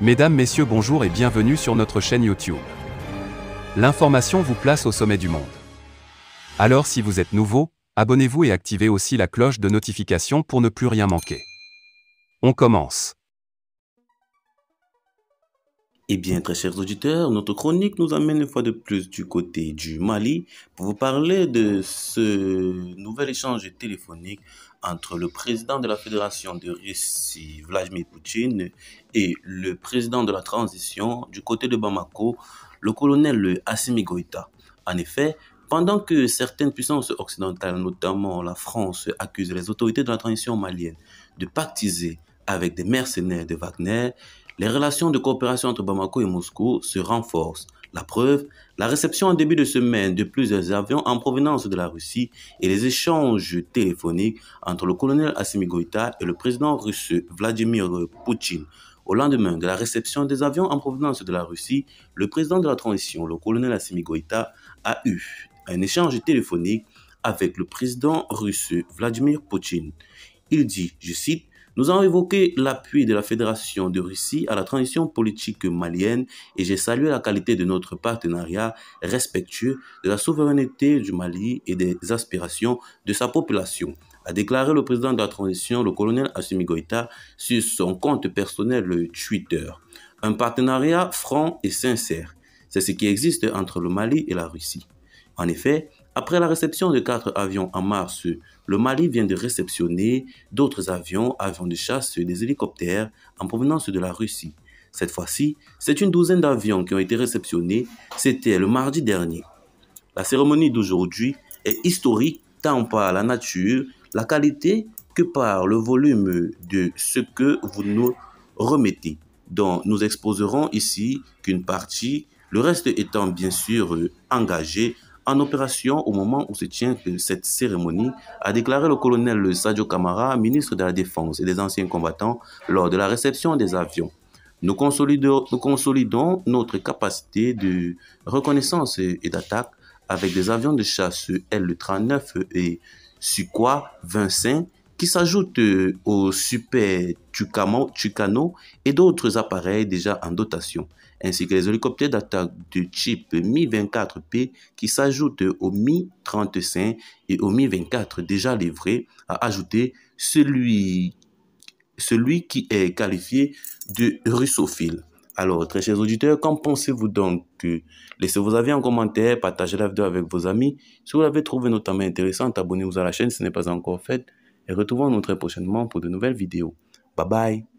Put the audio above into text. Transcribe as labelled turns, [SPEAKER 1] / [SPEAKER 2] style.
[SPEAKER 1] Mesdames, Messieurs, bonjour et bienvenue sur notre chaîne YouTube. L'information vous place au sommet du monde. Alors si vous êtes nouveau, abonnez-vous et activez aussi la cloche de notification pour ne plus rien manquer. On commence.
[SPEAKER 2] Eh bien, très chers auditeurs, notre chronique nous amène une fois de plus du côté du Mali pour vous parler de ce nouvel échange téléphonique entre le président de la Fédération de Russie, Vladimir Poutine, et le président de la transition du côté de Bamako, le colonel Assimi Goïta. En effet, pendant que certaines puissances occidentales, notamment la France, accusent les autorités de la transition malienne de pactiser avec des mercenaires de Wagner, les relations de coopération entre Bamako et Moscou se renforcent. La preuve, la réception en début de semaine de plusieurs avions en provenance de la Russie et les échanges téléphoniques entre le colonel Assimi Goïta et le président russe Vladimir Poutine. Au lendemain de la réception des avions en provenance de la Russie, le président de la transition, le colonel Assimi Goïta, a eu un échange téléphonique avec le président russe Vladimir Poutine. Il dit, je cite, nous avons évoqué l'appui de la Fédération de Russie à la transition politique malienne et j'ai salué la qualité de notre partenariat respectueux de la souveraineté du Mali et des aspirations de sa population, a déclaré le président de la transition, le colonel Assimi Goïta, sur son compte personnel Twitter. Un partenariat franc et sincère, c'est ce qui existe entre le Mali et la Russie. En effet, après la réception de 4 avions en mars, le Mali vient de réceptionner d'autres avions de chasse et des hélicoptères en provenance de la Russie. Cette fois-ci, c'est une douzaine d'avions qui ont été réceptionnés. C'était le mardi dernier. La cérémonie d'aujourd'hui est historique tant par la nature, la qualité que par le volume de ce que vous nous remettez, dont nous exposerons ici qu'une partie, le reste étant bien sûr engagé en opération au moment où se tient cette cérémonie, a déclaré le colonel Sadio Kamara, ministre de la Défense et des anciens combattants, lors de la réception des avions. Nous consolidons notre capacité de reconnaissance et d'attaque avec des avions de chasse L-39 et Sukhoi 25 qui s'ajoutent aux Super Tucano et d'autres appareils déjà en dotation, ainsi que les hélicoptères d'attaque du type Mi-24P qui s'ajoutent au Mi-35 et au Mi-24 déjà livrés, a ajouté celui qui est qualifié de russophile. Alors, très chers auditeurs, qu'en pensez-vous donc? Laissez vos avis en commentaire, partagez la vidéo avec vos amis. Si vous l'avez trouvé notamment intéressante, abonnez-vous à la chaîne si ce n'est pas encore fait. Et retrouvons-nous très prochainement pour de nouvelles vidéos. Bye bye!